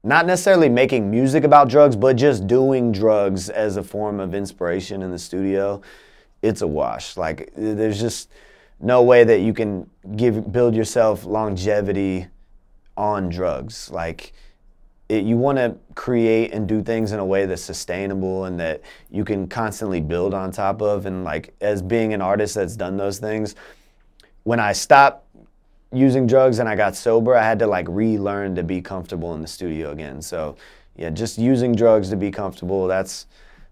not necessarily making music about drugs, but just doing drugs as a form of inspiration in the studio, it's a wash. Like, there's just no way that you can build yourself longevity on drugs. Like, you want to create and do things in a way that's sustainable and that you can constantly build on top of. And like, as being an artist that's done those things, when I stopped using drugs and I got sober, I had to like relearn to be comfortable in the studio again. So yeah, just using drugs to be comfortable, that's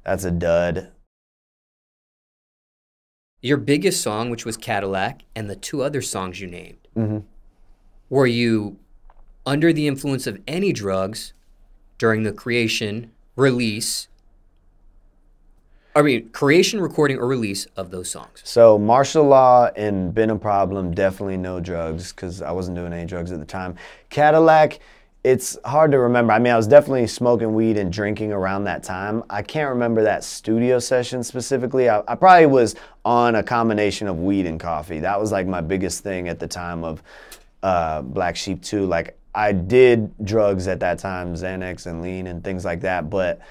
a dud. Your biggest song, which was Cadillac, and the 2 other songs you named, were you under the influence of any drugs during the creation, recording, or release of those songs? So Martial Law and Been a Problem, definitely no drugs, because I wasn't doing any drugs at the time. Cadillac, it's hard to remember. I mean, I was definitely smoking weed and drinking around that time. I can't remember that studio session specifically. I probably was on a combination of weed and coffee. That was like my biggest thing at the time of Black Sheep 2. Like, I did drugs at that time, Xanax and lean and things like that, but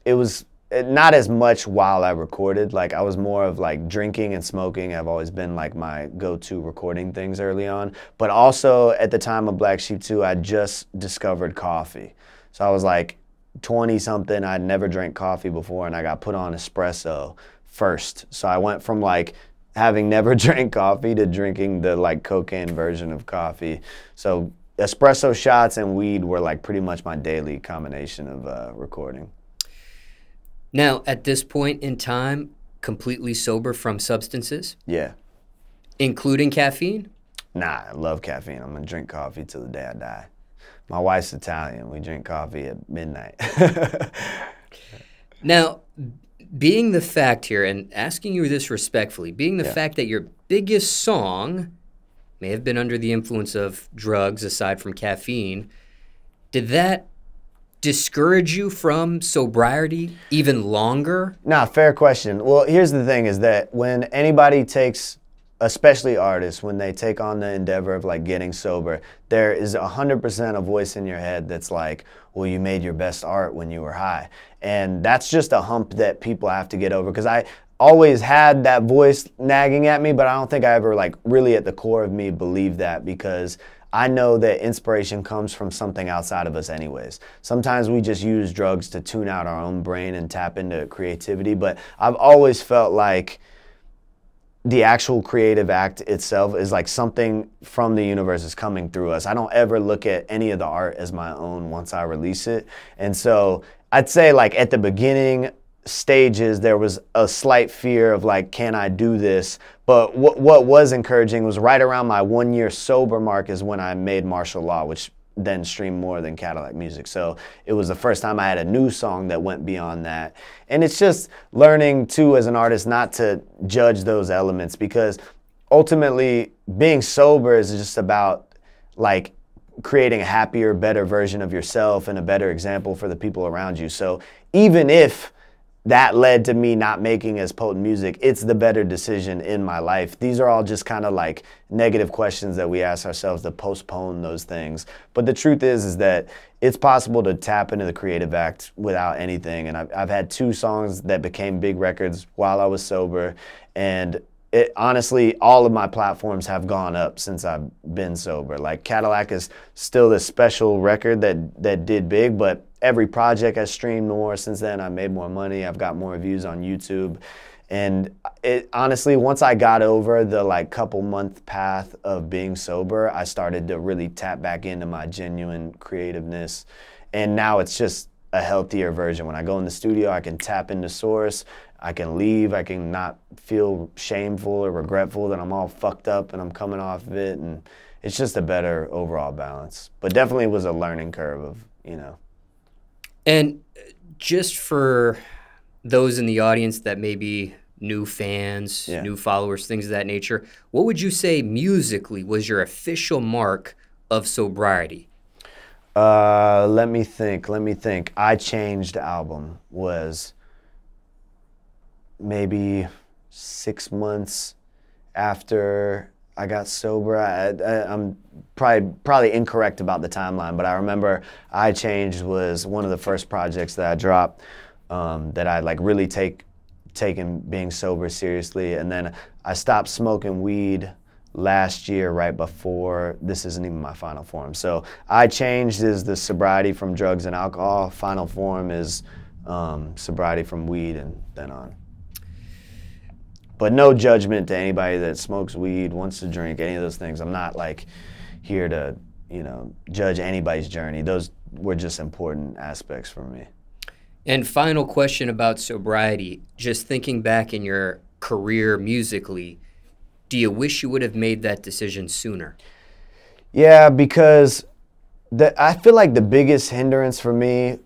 it was not as much while I recorded. Like, I was more of like drinking and smoking have always been like my go-to recording things early on. But also at the time of Black Sheep 2, I just discovered coffee. So I was like 20 something, I'd never drank coffee before, and I got put on espresso first. So I went from like having never drank coffee to drinking the like cocaine version of coffee. So espresso shots and weed were like pretty much my daily combination of recording. Now, at this point in time, completely sober from substances? Yeah. Including caffeine? Nah, I love caffeine. I'm gonna drink coffee till the day I die. My wife's Italian. We drink coffee at midnight. Now, being the fact here, and asking you this respectfully, being the fact that your biggest song may have been under the influence of drugs aside from caffeine, did that discourage you from sobriety even longer? Nah, fair question. Well, here's the thing is that when anybody takes, especially artists, when they take on the endeavor of like getting sober, there is 100% a voice in your head that's like, well, you made your best art when you were high. And that's just a hump that people have to get over, because I always had that voice nagging at me, but I don't think I ever like really at the core of me believed that, because I know that inspiration comes from something outside of us anyways. Sometimes we just use drugs to tune out our own brain and tap into creativity, but I've always felt like the actual creative act itself is like something from the universe is coming through us. I don't ever look at any of the art as my own once I release it. And so I'd say like at the beginning stages, there was a slight fear of like, can I do this? But what was encouraging was right around my 1 year sober mark is when I made Martial Law, which then streamed more than Cadillac Music. So it was the first time I had a new song that went beyond that. And it's just learning too as an artist not to judge those elements, because ultimately being sober is just about like creating a happier, better version of yourself and a better example for the people around you. So even if that led to me not making as potent music, it's the better decision in my life. These are all just kind of like negative questions that we ask ourselves to postpone those things. But the truth is that it's possible to tap into the creative act without anything. And I've had 2 songs that became big records while I was sober. And honestly, all of my platforms have gone up since I've been sober. Like Cadillac is still this special record that did big, but every project has streamed more since then. I made more money. I've got more views on YouTube. And honestly, once I got over the like couple month path of being sober, I started to really tap back into my genuine creativeness. And now it's just a healthier version. When I go in the studio, I can tap into source. I can leave. I can not feel shameful or regretful that I'm all fucked up and I'm coming off of it. And it's just a better overall balance. But definitely was a learning curve of, you know. And just for those in the audience that may be new fans, new followers, things of that nature, what would you say musically was your official mark of sobriety? Let me think. I Changed album was maybe 6 months after I got sober. I'm probably incorrect about the timeline, but I remember I Changed was one of the first projects that I dropped that I like really taken being sober seriously. And then I stopped smoking weed last year right before. This isn't even my final form. So I Changed is the sobriety from drugs and alcohol. Final form is sobriety from weed and then on. But no judgment to anybody that smokes weed, wants to drink, any of those things. I'm not like here to, you know, judge anybody's journey. Those were just important aspects for me. And final question about sobriety. Just thinking back in your career musically, do you wish you would have made that decision sooner? Yeah, because I feel like the biggest hindrance for me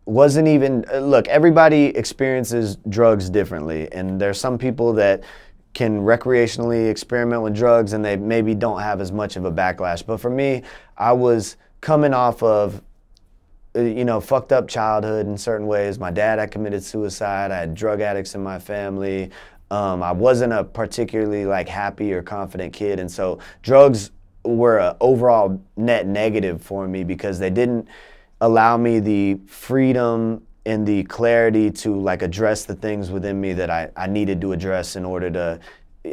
wasn't even, look, everybody experiences drugs differently, and there's some people that can recreationally experiment with drugs and they maybe don't have as much of a backlash. But for me, I was coming off of, you know, fucked up childhood in certain ways. My dad had committed suicide. I had drug addicts in my family. I wasn't a particularly like happy or confident kid, and so drugs were an overall net negative for me because they didn't allow me the freedom and the clarity to like address the things within me that I needed to address in order to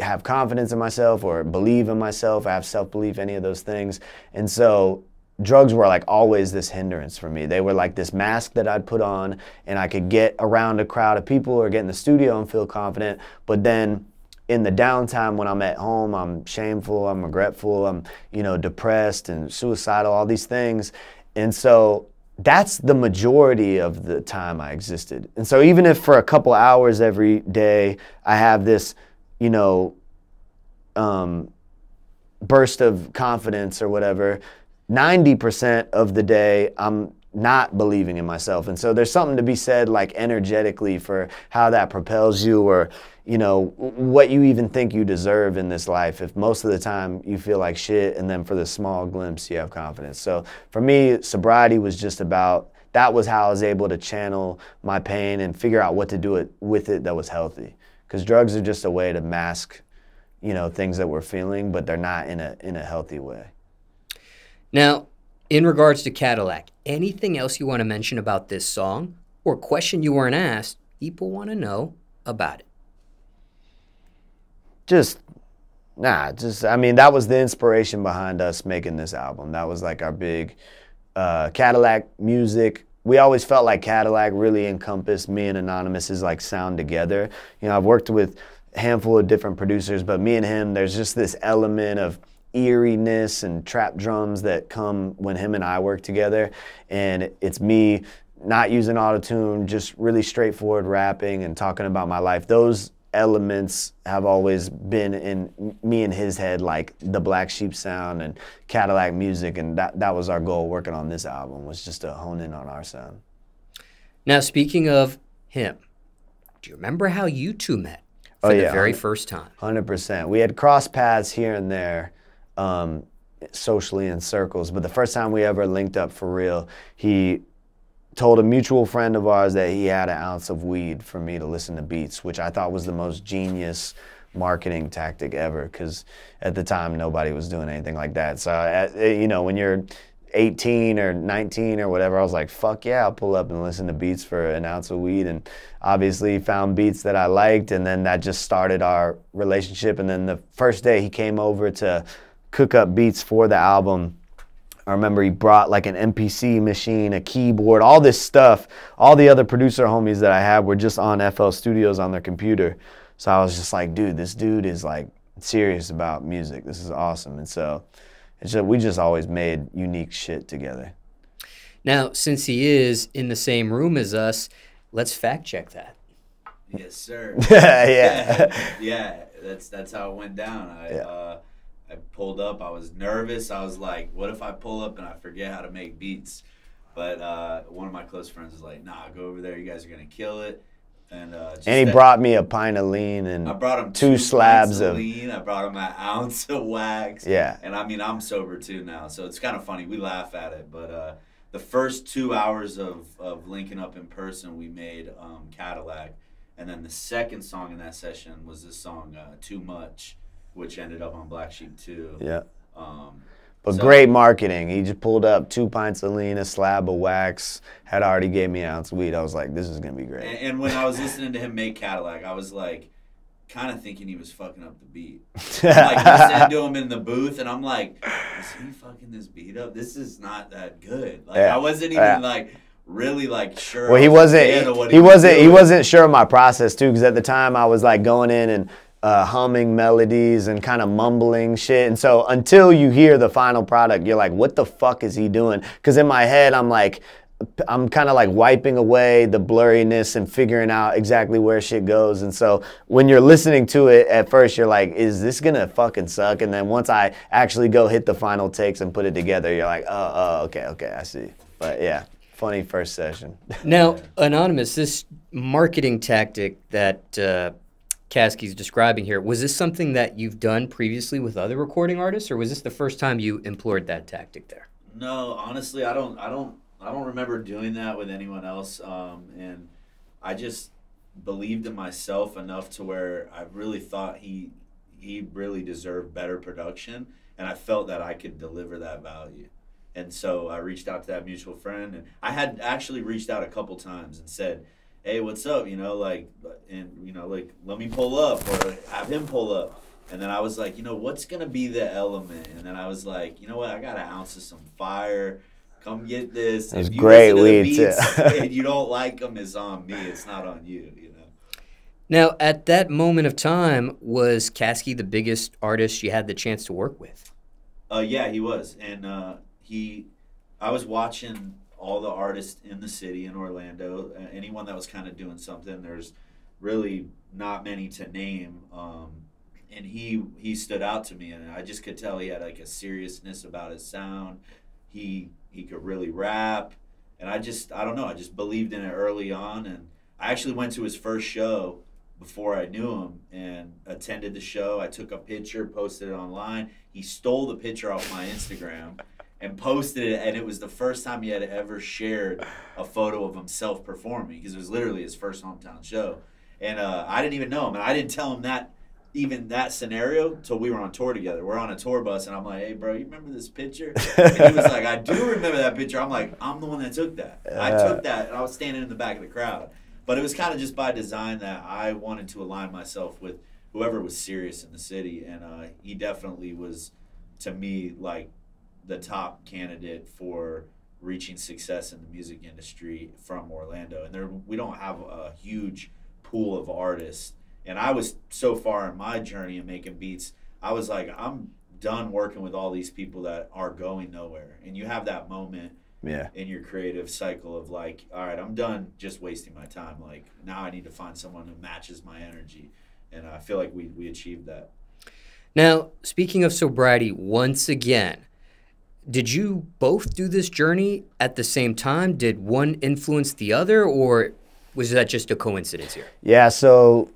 have confidence in myself or believe in myself, have self-belief, any of those things. And so drugs were like always this hindrance for me. They were like this mask that I'd put on and I could get around a crowd of people or get in the studio and feel confident. But then in the downtime when I'm at home, I'm shameful, I'm regretful, I'm, you know, depressed and suicidal, all these things. And so that's the majority of the time I existed. And so even if for a couple hours every day I have this, you know, burst of confidence or whatever, 90% of the day I'm not believing in myself. And so there's something to be said like energetically for how that propels you or, you know, what you even think you deserve in this life if most of the time you feel like shit and then for the small glimpse you have confidence. So for me, sobriety was just about, that was how I was able to channel my pain and figure out what to do with it that was healthy. Because drugs are just a way to mask, you know, things that we're feeling, but they're not in a healthy way. Now, in regards to Cadillac, anything else you want to mention about this song or question you weren't asked, people want to know about it? I mean, that was the inspiration behind us making this album. That was like our big Cadillac music. We always felt like Cadillac really encompassed me and Anonymous's like sound together. You know, I've worked with a handful of different producers, but me and him, there's just this element of eeriness and trap drums that come when him and I work together. And it's me not using auto-tune, just really straightforward rapping and talking about my life. Those elements have always been in me and his head, like the Black Sheep sound and Cadillac music, and that was our goal working on this album, was just to hone in on our sound. Now, speaking of him, do you remember how you two met for the very first time? 100%. We had crossed paths here and there socially in circles, but the first time we ever linked up for real, he told a mutual friend of ours that he had an ounce of weed for me to listen to beats, which I thought was the most genius marketing tactic ever, because at the time nobody was doing anything like that. So, you know, when you're 18 or 19 or whatever, I was like, fuck yeah, I'll pull up and listen to beats for an ounce of weed, and obviously found beats that I liked, and then that just started our relationship. And then the first day he came over to cook up beats for the album, I remember he brought like an MPC machine, a keyboard, all this stuff. All the other producer homies that I had were just on FL Studios on their computer. So I was just like, dude, this dude is like serious about music. This is awesome. And so we just always made unique shit together. Now, since he is in the same room as us, let's fact check that. Yes, sir. Yeah. Yeah, that's how it went down. I pulled up. I was nervous. I was like, what if I pull up and I forget how to make beats? But one of my close friends was like, nah, go over there. You guys are going to kill it. And he brought me a pint of lean and I brought him two slabs of lean. I brought him an ounce of wax. Yeah. And I mean, I'm sober too now, so it's kind of funny. We laugh at it. But the first 2 hours of linking up in person, we made Cadillac. And then the second song in that session was this song, Too Much, which ended up on Black Sheep too. Yeah. But great marketing. He just pulled up 2 pints of lean, a slab of wax, had already gave me an ounce of weed. I was like, this is going to be great. And when I was listening to him make Cadillac, I was like, kind of thinking he was fucking up the beat. I'm like listening to him in the booth, and I'm like, is he fucking this beat up? This is not that good. Like I wasn't even like really like sure. Well, he wasn't sure of my process too, because at the time I was like going in and humming melodies and kind of mumbling shit. And so until you hear the final product, you're like, what the fuck is he doing? Because in my head, I'm kind of like wiping away the blurriness and figuring out exactly where shit goes. And so when you're listening to it at first, you're like, is this gonna fucking suck? And then once I actually go hit the final takes and put it together, you're like, okay, I see. But yeah, funny first session. Now, Anonymous, this marketing tactic that Caskey's describing here, was this something that you've done previously with other recording artists, or was this the first time you employed that tactic there? No, honestly, I don't remember doing that with anyone else, and I just believed in myself enough to where I really thought he really deserved better production, and I felt that I could deliver that value. And so I reached out to that mutual friend, and I had actually reached out a couple times and said, hey, what's up, like, and, like, let me pull up, or have him pull up. And then I was like, what's going to be the element? And then I was like, you know what, I got an ounce of some fire. Come get this. It's great weed, too. And you don't like them, it's on me. It's not on you, Now, at that moment of time, was Caskey the biggest artist you had the chance to work with? Yeah, he was. And I was watching all the artists in the city in Orlando, anyone that was kind of doing something. There's really not many to name. And he stood out to me, and I just could tell he had like a seriousness about his sound. He could really rap, and I don't know, I just believed in it early on. And I actually went to his first show before I knew him and attended the show. I took a picture, posted it online. He stole the picture off my Instagram and posted it, and it was the first time he had ever shared a photo of himself performing, because it was literally his first hometown show. And I didn't even know him, and I didn't tell him that scenario till we were on tour together. We're on a tour bus, and I'm like, hey, bro, you remember this picture? And he was like, I do remember that picture. I'm like, I'm the one that took that. I took that, and I was standing in the back of the crowd. But it was kind of just by design that I wanted to align myself with whoever was serious in the city, and he definitely was, to me, like the top candidate for reaching success in the music industry from Orlando. And we don't have a huge pool of artists. And I was so far in my journey of making beats, I was like, I'm done working with all these people that are going nowhere. And you have that moment in your creative cycle of like, all right, I'm done just wasting my time. Like, now I need to find someone who matches my energy. And I feel like we achieved that. Now, speaking of sobriety, once again, did you both do this journey at the same time? Did one influence the other, or was that just a coincidence here? Yeah, so,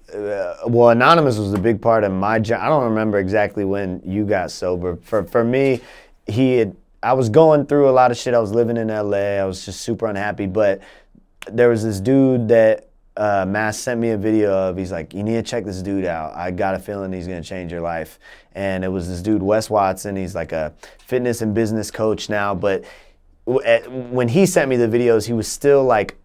well, Anonymous was a big part of my journey. I don't remember exactly when you got sober. For me, I was going through a lot of shit. I was living in LA. I was just super unhappy. But there was this dude that Mass sent me a video of. He's like, you need to check this dude out. I got a feeling he's going to change your life. And it was this dude, Wes Watson. He's like a fitness and business coach now. But when he sent me the videos, he was still like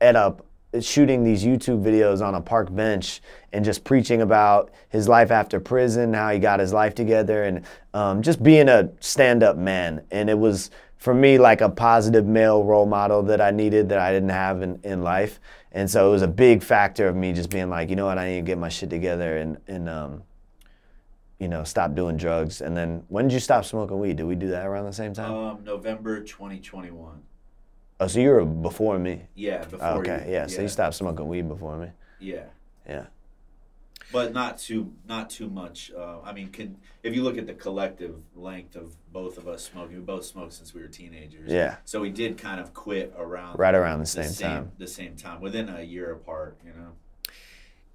shooting these YouTube videos on a park bench and just preaching about his life after prison, how he got his life together, and just being a stand-up man. And it was, for me, like a positive male role model that I needed, that I didn't have in life. And so it was a big factor of me just being like, you know what, I need to get my shit together and stop doing drugs. And then, when did you stop smoking weed? Did we do that around the same time? November 2021. Oh, so you were before me? Yeah, before okay, you. Yeah, so you stopped smoking weed before me? Yeah. Yeah. But not too much. I mean, if you look at the collective length of both of us smoking, we both smoked since we were teenagers. Yeah. So we did kind of quit right around the same time. The same time, within a year apart,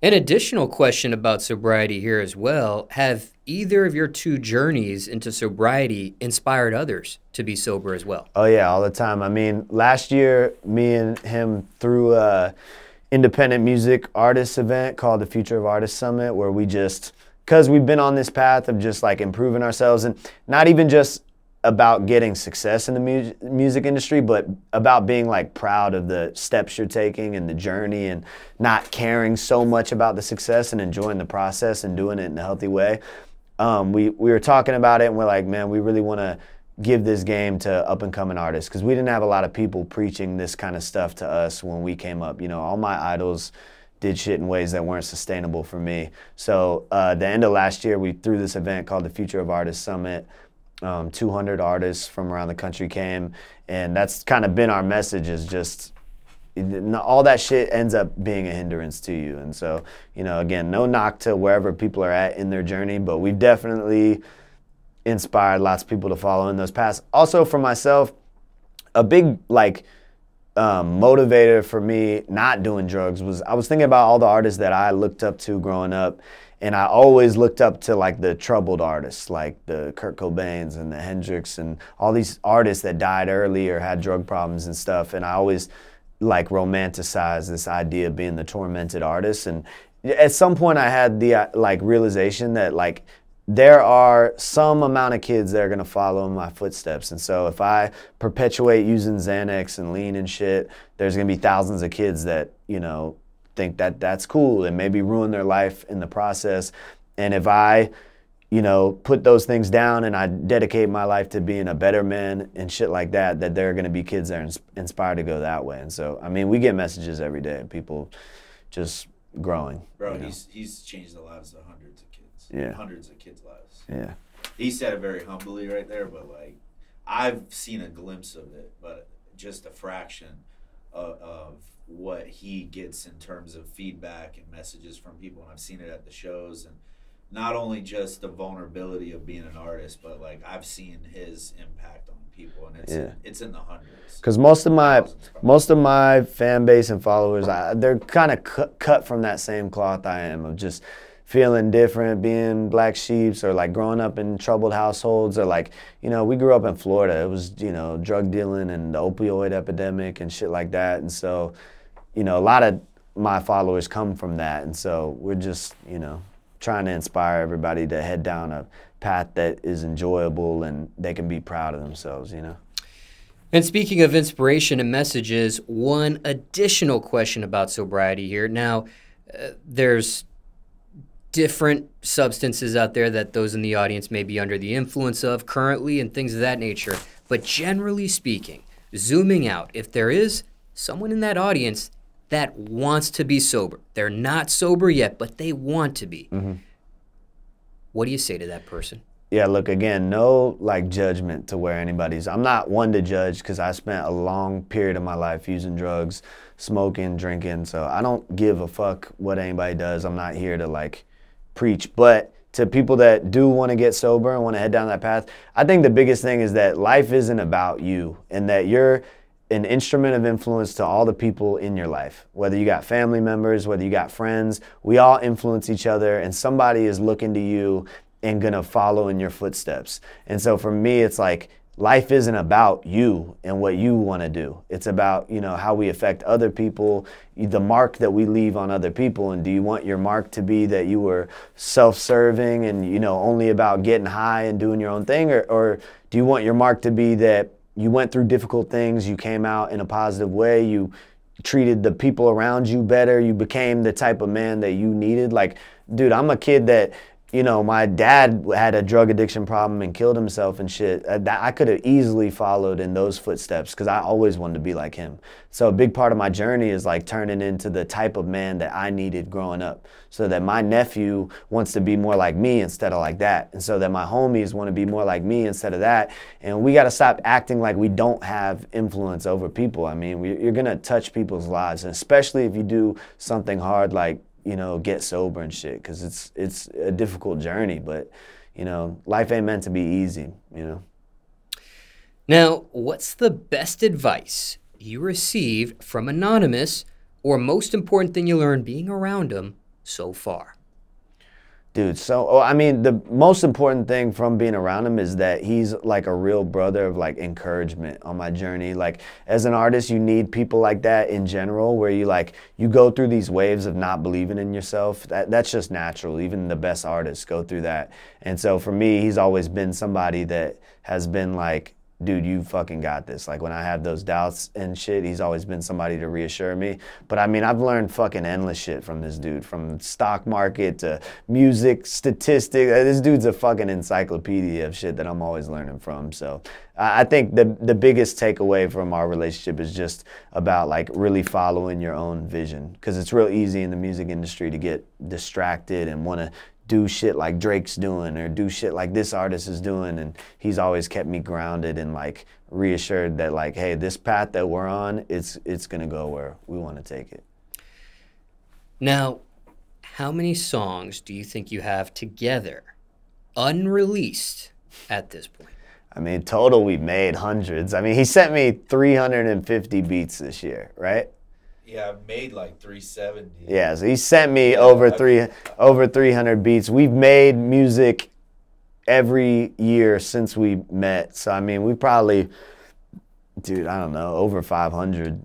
An additional question about sobriety here as well. Have either of your two journeys into sobriety inspired others to be sober as well? Oh, yeah, all the time. I mean, last year, me and him threw a independent music artist event called the Future of Artists Summit, where we just, because we've been on this path of just like improving ourselves, and not even just about getting success in the music industry, but about being like proud of the steps you're taking and the journey, and not caring so much about the success and enjoying the process and doing it in a healthy way. We were talking about it, and we're like, man, we really want to give this game to up and coming artists, because we didn't have a lot of people preaching this kind of stuff to us when we came up. You know, all my idols did shit in ways that weren't sustainable for me. So the end of last year, we threw this event called the Future of Artists Summit. 200 artists from around the country came, and that's kind of been our message, is just all that shit ends up being a hindrance to you. And so, you know, again, no knock to wherever people are at in their journey, but we've definitely inspired lots of people to follow in those paths. Also, for myself, a big motivator for me not doing drugs was, I was thinking about all the artists that I looked up to growing up, and I always looked up to like the troubled artists, like the Kurt Cobains and the Hendrix and all these artists that died early or had drug problems and stuff. And I always like romanticized this idea of being the tormented artist. And at some point I had the realization that like there are some amount of kids that are gonna follow in my footsteps. And so if I perpetuate using Xanax and lean and shit, there's gonna be thousands of kids that, you know, think that that's cool and maybe ruin their life in the process. And if I, you know, put those things down and I dedicate my life to being a better man and shit like that, that there are going to be kids that are inspired to go that way. And so, I mean, we get messages every day of people just growing. Bro, he's changed the lives of hundreds of kids. Yeah. Hundreds of kids' lives. Yeah. He said it very humbly right there, but like, I've seen a glimpse of it, but just a fraction of what he gets in terms of feedback and messages from people. And I've seen it at the shows, and not only just the vulnerability of being an artist, but like I've seen his impact on people, and it's in the hundreds. Because most of my fan base and followers, they're kind of cut from that same cloth I am, of just feeling different, being black sheeps, or like growing up in troubled households, or like, you know, we grew up in Florida. It was, you know, drug dealing and the opioid epidemic and shit like that. And so, you know, a lot of my followers come from that. And so we're just, you know, trying to inspire everybody to head down a path that is enjoyable and they can be proud of themselves, you know. And speaking of inspiration and messages, one additional question about sobriety here. Now, there's different substances out there that those in the audience may be under the influence of currently and things of that nature. But generally speaking, zooming out, if there is someone in that audience that wants to be sober, they're not sober yet, but they want to be, what do you say to that person? Yeah, look, again, no like judgment to where anybody's. I'm not one to judge, because I spent a long period of my life using drugs, smoking, drinking, so I don't give a fuck what anybody does. I'm not here to like preach. But to people that do want to get sober and want to head down that path, I think the biggest thing is that life isn't about you, and that you're an instrument of influence to all the people in your life. Whether you got family members, whether you got friends, we all influence each other, and somebody is looking to you and gonna follow in your footsteps. And so for me, it's like, life isn't about you and what you want to do. It's about, you know, how we affect other people, the mark that we leave on other people. And do you want your mark to be that you were self-serving and, you know, only about getting high and doing your own thing? Or do you want your mark to be that you went through difficult things, you came out in a positive way, you treated the people around you better, you became the type of man that you needed? Like, dude, I'm a kid that, you know, my dad had a drug addiction problem and killed himself and shit. I could have easily followed in those footsteps, because I always wanted to be like him. So a big part of my journey is like turning into the type of man that I needed growing up, so that my nephew wants to be more like me instead of like that. And so that my homies want to be more like me instead of that. And we got to stop acting like we don't have influence over people. I mean, you're going to touch people's lives, and especially if you do something hard like, you know, get sober and shit, because it's a difficult journey, but, you know, life ain't meant to be easy, you know. Now, what's the best advice you received from Anonymous, or most important thing you learned being around him so far? Dude, so I mean, the most important thing from being around him is that he's like a real brother of like encouragement on my journey. Like as an artist, you need people like that in general, where you go through these waves of not believing in yourself. That's just natural. Even the best artists go through that. And so for me, he's always been somebody that has been like, dude, you fucking got this. Like when I have those doubts and shit, he's always been somebody to reassure me. But I mean, I've learned fucking endless shit from this dude, from stock market to music, statistics. This dude's a fucking encyclopedia of shit that I'm always learning from. So I think the biggest takeaway from our relationship is just about like really following your own vision. Because it's real easy in the music industry to get distracted and want to do shit like Drake's doing or do shit like this artist is doing, and he's always kept me grounded and like reassured that like, hey, this path that we're on, it's gonna go where we want to take it. Now, how many songs do you think you have together, unreleased at this point? I mean, total we made hundreds. I mean, he sent me 350 beats this year, right? Yeah, I've made like 370. Yeah, so he sent me over 300 beats. We've made music every year since we met. So I mean, we probably, dude, I don't know, over 500.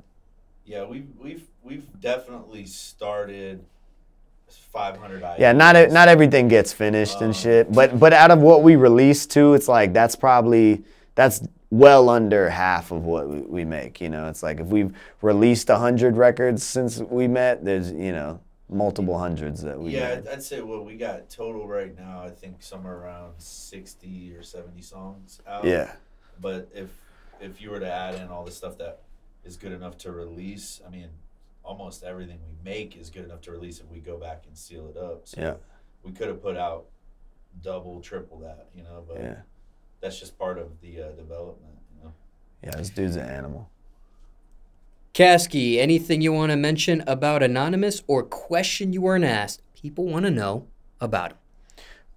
Yeah, we've definitely started 500 ideas. Yeah, not everything gets finished and shit, but out of what we released too, it's like that's well under half of what we make. You know, it's like if we've released 100 records since we met, there's, you know, multiple hundreds that we Yeah, made. I'd say what we got total right now, I think somewhere around 60 or 70 songs out. Yeah. But if you were to add in all the stuff that is good enough to release, I mean, almost everything we make is good enough to release if we go back and seal it up. So Yeah. we could have put out double, triple that, you know, but Yeah. that's just part of the development, you know. Yeah, this dude's an animal. Caskey, anything you want to mention about Anonymous or question you weren't asked? People want to know about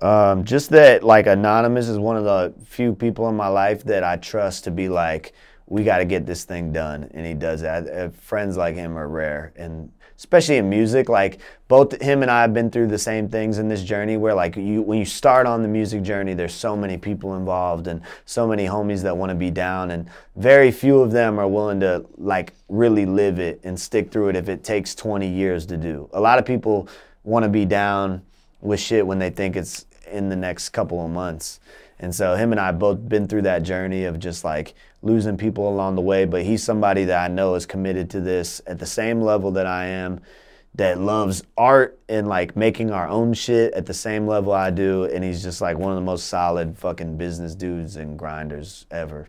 him. Just that, like, Anonymous is one of the few people in my life that I trust to be like, we got to get this thing done, and he does that. Friends like him are rare, and especially in music, like, both him and I have been through the same things in this journey where, like, when you start on the music journey, there's so many people involved and so many homies that want to be down, and very few of them are willing to, like, really live it and stick through it if it takes 20 years to do. A lot of people want to be down with shit when they think it's in the next couple of months. And so him and I both been through that journey of just like losing people along the way, but he's somebody that I know is committed to this at the same level that I am, that loves art and like making our own shit at the same level I do, and he's just like one of the most solid fucking business dudes and grinders ever.